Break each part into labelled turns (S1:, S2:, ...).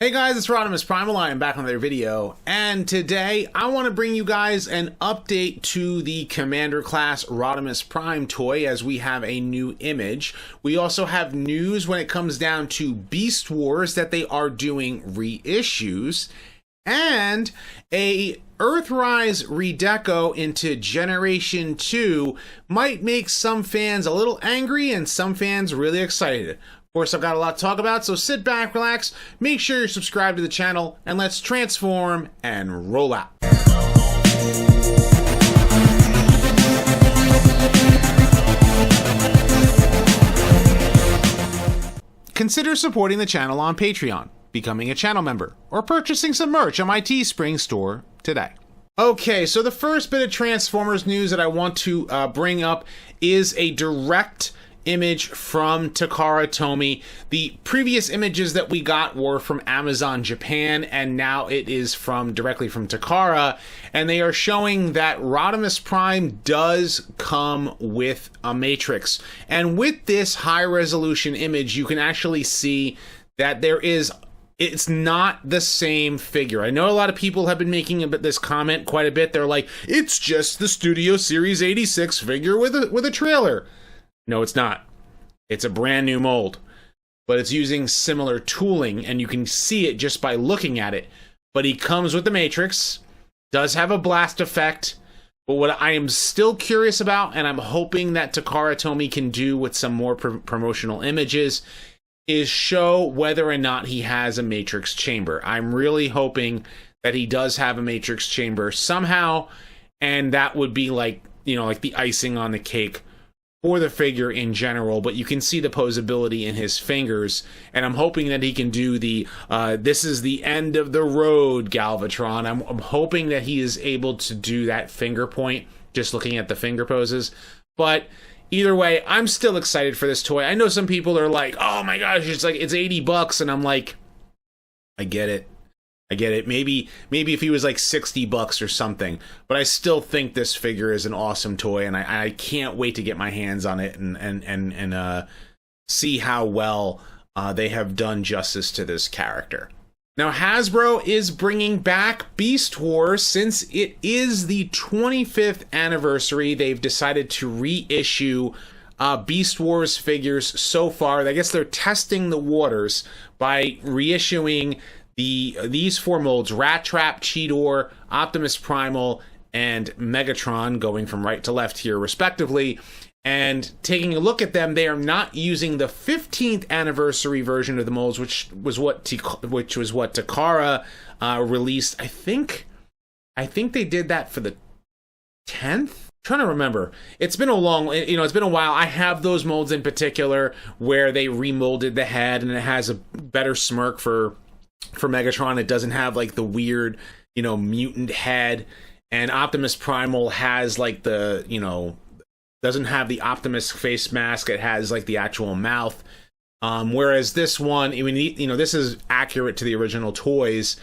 S1: Hey guys, it's RodimusPrimal. I am back on another video, and today I want to bring you guys an update to the Commander class Rodimus Prime toy, as we have a new image. We also have news when it comes down to Beast Wars that they are doing reissues, and a Earthrise redeco into Generation 2 might make some fans a little angry and some fans really excited. Of course, I've got a lot to talk about, so sit back, relax, make sure you're subscribed to the channel, and let's transform and roll out. Consider supporting the channel on Patreon, becoming a channel member, or purchasing some merch on my Teespring store today. Okay, so the first bit of Transformers news that I want to bring up is a direct image from Takara Tomy. The previous images that we got were from Amazon Japan, and now it is directly from Takara, and they are showing that Rodimus Prime does come with a matrix. And with this high resolution image, you can actually see that it's not the same figure. I know a lot of people have been making this comment quite a bit. They're like, it's just the Studio Series 86 figure with a trailer. No, it's not. It's a brand new mold, but it's using similar tooling, and you can see it just by looking at it. But he comes with the Matrix, does have a blast effect, but what I am still curious about, and I'm hoping that Takara Tomy can do with some more promotional images, is show whether or not he has a Matrix chamber. I'm really hoping that he does have a Matrix chamber somehow, and that would be like the icing on the cake for the figure in general. But you can see the posability in his fingers, and I'm hoping that he can do the this is the end of the road Galvatron. I'm hoping that he is able to do that finger point, just looking at the finger poses. But either way, I'm still excited for this toy. I know some people are like, oh my gosh, it's $80, and I'm like, I get it. Maybe if he was like $60 or something, but I still think this figure is an awesome toy, and I can't wait to get my hands on it and see how well they have done justice to this character. Now, Hasbro is bringing back Beast Wars. Since it is the 25th anniversary, they've decided to reissue Beast Wars figures so far. I guess they're testing the waters by reissuing these four molds: Rat Trap, Cheetor, Optimus Primal, and Megatron, going from right to left here respectively. And taking a look at them, they are not using the 15th anniversary version of the molds, which was what Takara released. I think they did that for the 10th. Trying to remember. It's been it's been a while. I have those molds in particular where they remolded the head, and it has a better smirk for Megatron. It doesn't have like the weird, mutant head, and Optimus Primal has like doesn't have the Optimus face mask. It has like the actual mouth. Whereas this one, this is accurate to the original toys.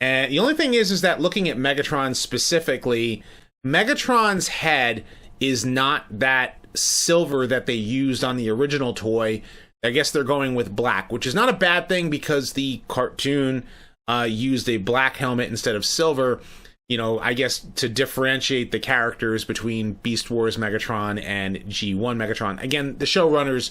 S1: And the only thing is that looking at Megatron specifically, Megatron's head is not that silver that they used on the original toy. I guess they're going with black, which is not a bad thing because the cartoon used a black helmet instead of silver, I guess to differentiate the characters between Beast Wars Megatron and G1 Megatron. Again, the showrunners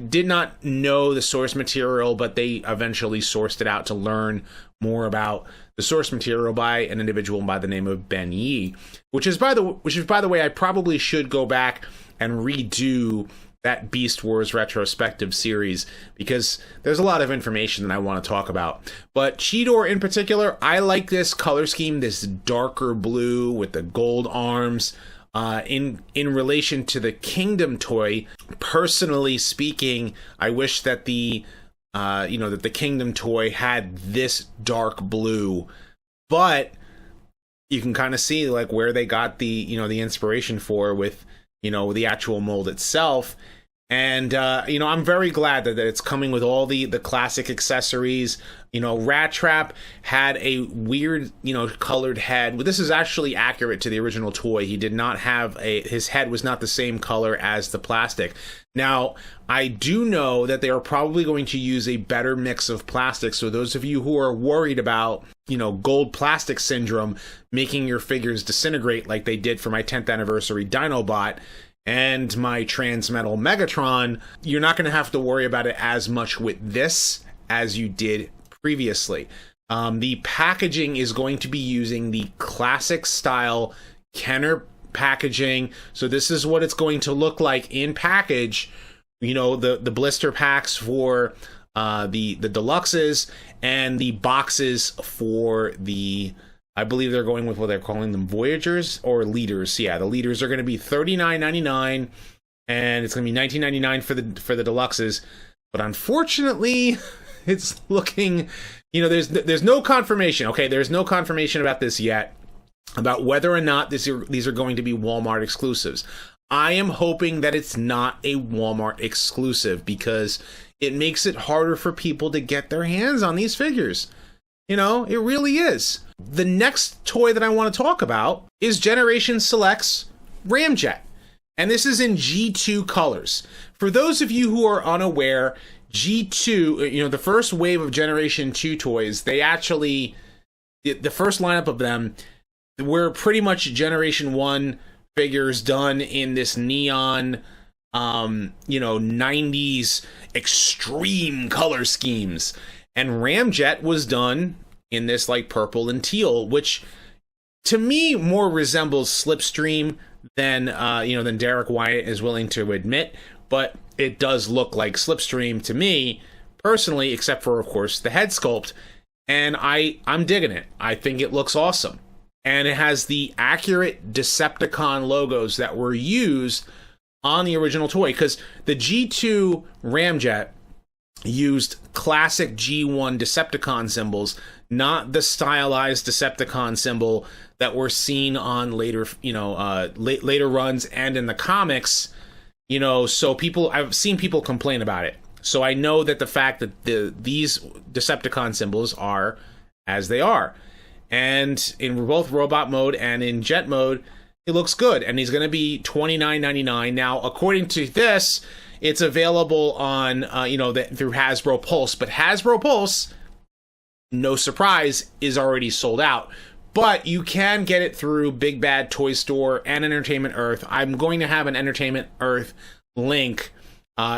S1: did not know the source material, but they eventually sourced it out to learn more about the source material by an individual by the name of Ben Yee, which is by the way, I probably should go back and redo that Beast Wars retrospective series, because there's a lot of information that I want to talk about. But Cheetor in particular, I like this color scheme, this darker blue with the gold arms. In relation to the Kingdom toy, personally speaking, I wish that the Kingdom toy had this dark blue, but you can kind of see like where they got the the inspiration for with the actual mold itself. And, I'm very glad that it's coming with all the classic accessories. Rat Trap had a weird, colored head. This is actually accurate to the original toy. He did not have his head was not the same color as the plastic. Now, I do know that they are probably going to use a better mix of plastic. So those of you who are worried about, gold plastic syndrome making your figures disintegrate like they did for my 10th anniversary Dinobot and my Transmetal Megatron, you're not going to have to worry about it as much with this as you did previously. The packaging is going to be using the classic style Kenner packaging. So this is what it's going to look like in package. The blister packs for the deluxes and the boxes for the, I believe they're going with what they're calling them, Voyagers or Leaders. Yeah, the Leaders are going to be $39.99, and it's going to be $19.99 for the deluxes. But unfortunately, it's looking, there's no confirmation. Okay, there's no confirmation about this yet, about whether or not these are going to be Walmart exclusives. I am hoping that it's not a Walmart exclusive, because it makes it harder for people to get their hands on these figures. It really is. The next toy that I want to talk about is Generation Select's Ramjet. And this is in G2 colors. For those of you who are unaware, G2, the first wave of Generation 2 toys, they actually, the first lineup of them were pretty much Generation 1 figures done in this neon, 90s extreme color schemes. And Ramjet was done in this like purple and teal, which to me more resembles Slipstream than Derek Wyatt is willing to admit. But it does look like Slipstream to me personally, except for, of course, the head sculpt. And I'm digging it. I think it looks awesome. And it has the accurate Decepticon logos that were used on the original toy, because the G2 Ramjet used classic G1 Decepticon symbols, not the stylized Decepticon symbol that were seen on later, later runs and in the comics. So I've seen people complain about it. So I know that the fact that these Decepticon symbols are as they are, and in both robot mode and in jet mode, it looks good. And he's going to be $29.99 now. According to this, it's available on, through Hasbro Pulse. But Hasbro Pulse, no surprise, is already sold out. But you can get it through Big Bad Toy Store and Entertainment Earth. I'm going to have an Entertainment Earth link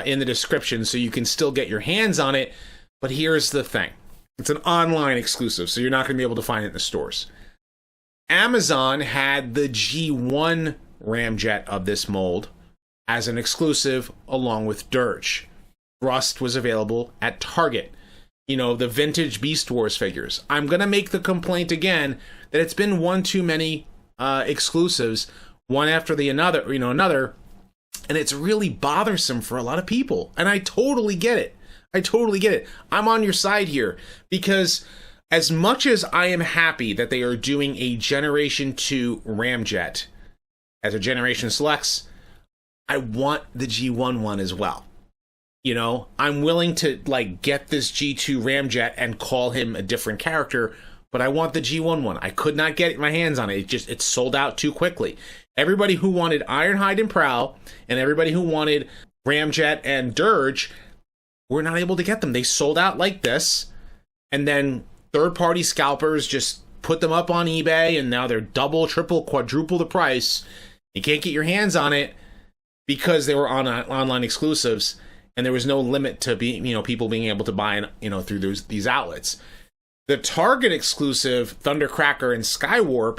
S1: in the description, so you can still get your hands on it. But here's the thing. It's an online exclusive, so you're not going to be able to find it in the stores. Amazon had the G1 Ramjet of this mold as an exclusive along with Dirge. Rust was available at Target. The vintage Beast Wars figures. I'm going to make the complaint again that it's been one too many exclusives, one after the another, and it's really bothersome for a lot of people. And I totally get it. I'm on your side here, because as much as I am happy that they are doing a Generation 2 Ramjet as a Generation Selects, I want the G1 one as well. I'm willing to get this G2 Ramjet and call him a different character, but I want the G1 one. I could not get my hands on it. It's sold out too quickly. Everybody who wanted Ironhide and Prowl and everybody who wanted Ramjet and Dirge were not able to get them. They sold out like this, and then third-party scalpers just put them up on eBay, and now they're double, triple, quadruple the price. You can't get your hands on it because they were on online exclusives, and there was no limit to people being able to buy through these outlets. The Target exclusive Thundercracker and Skywarp,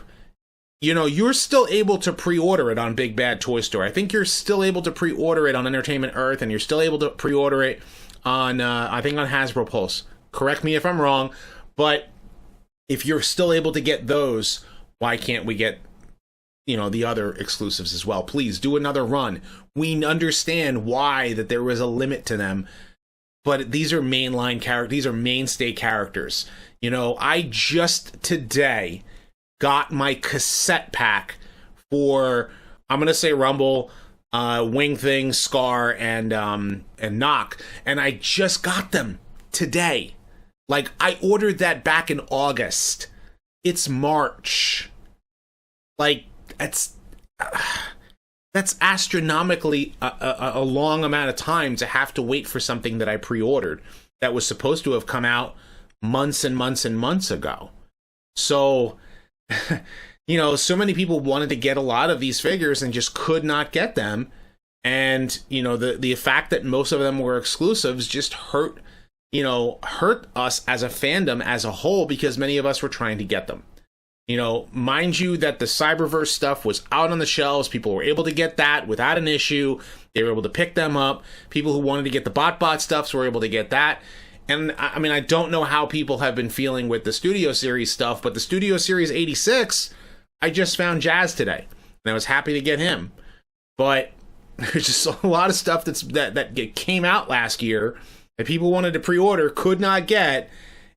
S1: you're still able to pre-order it on Big Bad Toy Store. I think you're still able to pre-order it on Entertainment Earth, and you're still able to pre-order it on on Hasbro Pulse. Correct me if I'm wrong, but if you're still able to get those, why can't we get the other exclusives as well? Please do another run. We understand why that there was a limit to them, but these are mainline characters. These are mainstay characters. I just today got my cassette pack for, I'm going to say Rumble, Wing Thing, Scar, and Knock, and I just got them today. Like, I ordered that back in August. It's March. Like, that's astronomically a long amount of time to have to wait for something that I pre-ordered that was supposed to have come out months and months and months ago. So, you know, so many people wanted to get a lot of these figures and just could not get them. And, you know, the fact that most of them were exclusives just hurt us as a fandom as a whole, because many of us were trying to get them. You know, mind you that the Cyberverse stuff was out on the shelves. People were able to get that without an issue. They were able to pick them up. People who wanted to get the BotBot stuffs were able to get that. And I mean, I don't know how people have been feeling with the Studio Series stuff, but the Studio Series 86, I just found Jazz today, and I was happy to get him. But there's just a lot of stuff that came out last year that people wanted to pre-order, could not get,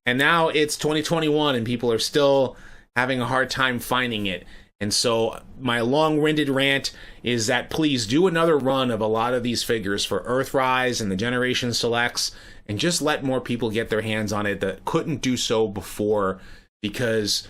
S1: and now it's 2021 and people are still having a hard time finding it. And so my long-winded rant is that please do another run of a lot of these figures for Earthrise and the Generation Selects, and just let more people get their hands on it that couldn't do so before because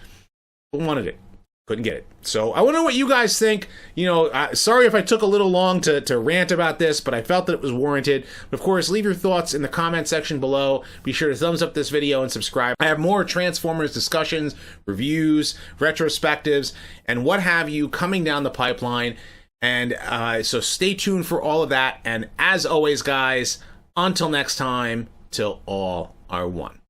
S1: people wanted it. Couldn't get it. So I want to know what you guys think. You know, sorry if I took a little long to rant about this, but I felt that it was warranted. But of course, leave your thoughts in the comment section below. Be sure to thumbs up this video and subscribe. I have more Transformers discussions, reviews, retrospectives, and what have you coming down the pipeline. And so stay tuned for all of that. And as always, guys, until next time, till all are one.